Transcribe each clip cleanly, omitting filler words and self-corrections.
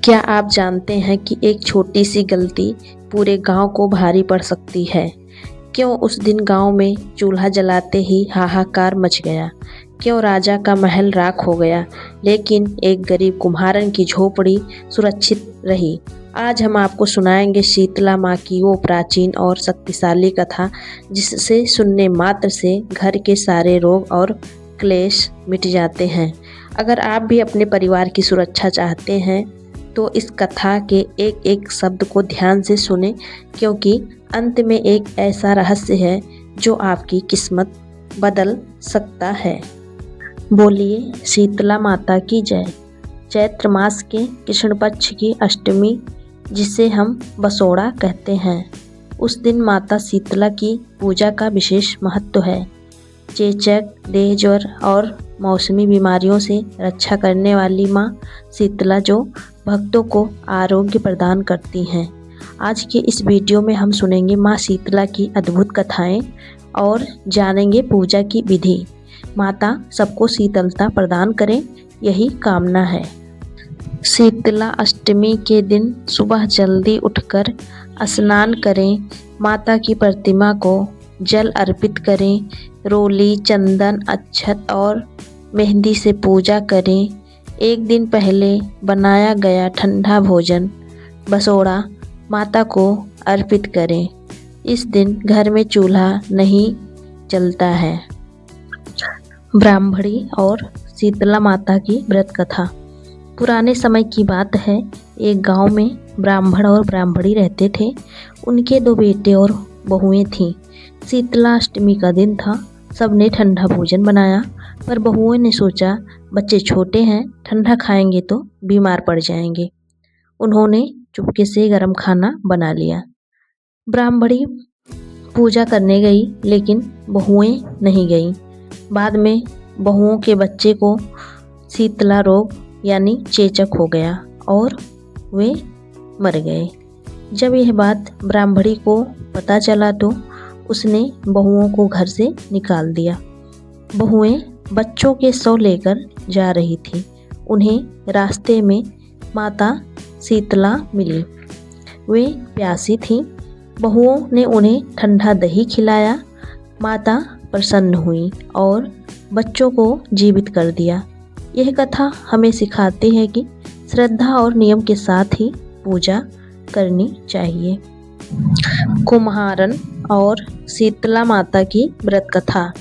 क्या आप जानते हैं कि एक छोटी सी गलती पूरे गांव को भारी पड़ सकती है? क्यों उस दिन गांव में चूल्हा जलाते ही हाहाकार मच गया? क्यों राजा का महल राख हो गया, लेकिन एक गरीब कुम्हारन की झोपड़ी सुरक्षित रही? आज हम आपको सुनाएंगे शीतला माँ की वो प्राचीन और शक्तिशाली कथा, जिससे सुनने मात्र से घर के सारे रोग और क्लेश मिट जाते हैं। अगर आप भी अपने परिवार की सुरक्षा चाहते हैं तो इस कथा के एक एक शब्द को ध्यान से सुने, क्योंकि अंत में एक ऐसा रहस्य है जो आपकी किस्मत बदल सकता है। बोलिए शीतला माता की जय। चैत्र मास के कृष्ण पक्ष की अष्टमी, जिसे हम बसोड़ा कहते हैं, उस दिन माता शीतला की पूजा का विशेष महत्व है। चेचक, देह ज्वर और मौसमी बीमारियों से रक्षा करने वाली माँ शीतला जो भक्तों को आरोग्य प्रदान करती हैं। आज के इस वीडियो में हम सुनेंगे माँ शीतला की अद्भुत कथाएं और जानेंगे पूजा की विधि। माता सबको शीतलता प्रदान करें, यही कामना है। शीतला अष्टमी के दिन सुबह जल्दी उठकर स्नान करें, माता की प्रतिमा को जल अर्पित करें, रोली, चंदन, अक्षत और मेहंदी से पूजा करें। एक दिन पहले बनाया गया ठंडा भोजन बसोड़ा माता को अर्पित करें। इस दिन घर में चूल्हा नहीं जलता है। ब्राह्मणी और शीतला माता की व्रत कथा। पुराने समय की बात है। एक गांव में ब्राह्मण और ब्राह्मणी रहते थे। उनके 2 बेटे और बहुएं थीं। शीतला अष्टमी का दिन था। सबने ठंडा भोजन बनाया, पर बहुओं ने सोचा बच्चे छोटे हैं, ठंडा खाएंगे तो बीमार पड़ जाएंगे। उन्होंने चुपके से गर्म खाना बना लिया। ब्राह्मणी पूजा करने गई, लेकिन बहुएं नहीं गईं। बाद में बहुओं के बच्चे को शीतला रोग यानी चेचक हो गया और वे मर गए। जब यह बात ब्राह्मणी को पता चला तो उसने बहुओं को घर से निकाल दिया। बहुएं बच्चों के शव लेकर जा रही थी। उन्हें रास्ते में माता शीतला मिली। वे प्यासी थीं। बहुओं ने उन्हें ठंडा दही खिलाया। माता प्रसन्न हुई और बच्चों को जीवित कर दिया। यह कथा हमें सिखाती है कि श्रद्धा और नियम के साथ ही पूजा करनी चाहिए। कुम्हारन और शीतला माता की व्रत कथा।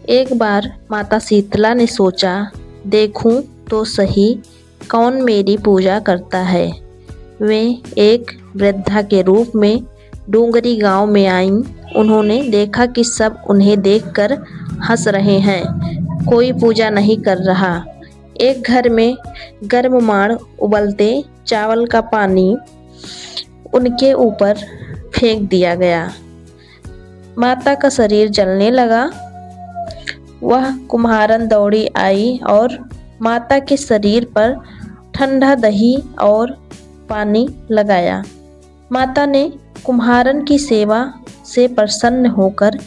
एक बार माता शीतला ने सोचा, देखूं तो सही कौन मेरी पूजा करता है। वे एक वृद्धा के रूप में डूंगरी गांव में आईं। उन्होंने देखा कि सब उन्हें देखकर हंस रहे हैं, कोई पूजा नहीं कर रहा। एक घर में गर्म माड़ उबलते चावल का पानी उनके ऊपर फेंक दिया गया। माता का शरीर जलने लगा। वह कुम्हारन दौड़ी आई और माता के शरीर पर ठंडा दही और पानी लगाया। माता ने कुम्हारन की सेवा से प्रसन्न होकर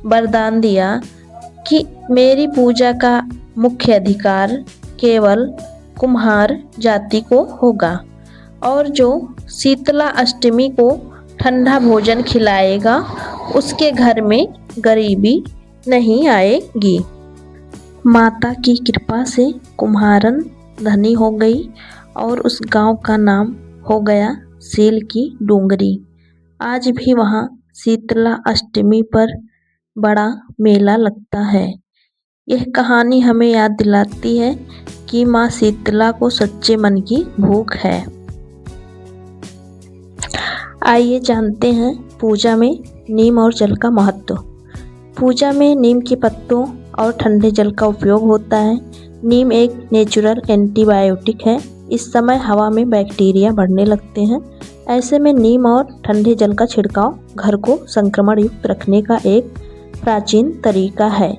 वरदान दिया कि मेरी पूजा का मुख्य अधिकार केवल कुम्हार जाति को होगा, और जो शीतला अष्टमी को ठंडा भोजन खिलाएगा उसके घर में गरीबी नहीं आएगी। माता की कृपा से कुम्हारन धनी हो गई और उस गांव का नाम हो गया सील की डूंगरी। आज भी वहां शीतला अष्टमी पर बड़ा मेला लगता है। यह कहानी हमें याद दिलाती है कि माँ शीतला को सच्चे मन की भूख है। आइए जानते हैं पूजा में नीम और जल का महत्व। पूजा में नीम के पत्तों और ठंडे जल का उपयोग होता है। नीम एक नेचुरल एंटीबायोटिक है। इस समय हवा में बैक्टीरिया बढ़ने लगते हैं। ऐसे में नीम और ठंडे जल का छिड़काव घर को संक्रमण युक्त रखने का एक प्राचीन तरीका है।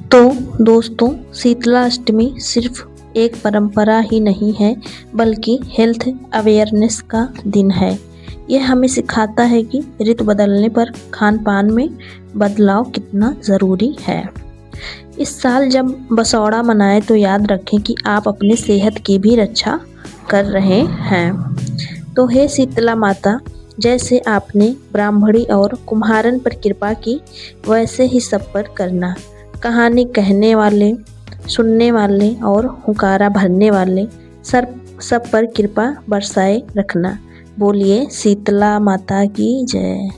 तो दोस्तों, शीतला अष्टमी सिर्फ एक परंपरा ही नहीं है, बल्कि हेल्थ अवेयरनेस का दिन है। यह हमें सिखाता है कि ऋतु बदलने पर खान पान में बदलाव कितना ज़रूरी है। इस साल जब बसौड़ा मनाएं तो याद रखें कि आप अपनी सेहत की भी रक्षा कर रहे हैं। तो हे शीतला माता, जैसे आपने ब्राह्मणी और कुम्हारन पर कृपा की, वैसे ही सब पर करना। कहानी कहने वाले, सुनने वाले और हुंकारा भरने वाले सब पर कृपा बरसाए रखना। बोलिए शीतला माता की जय।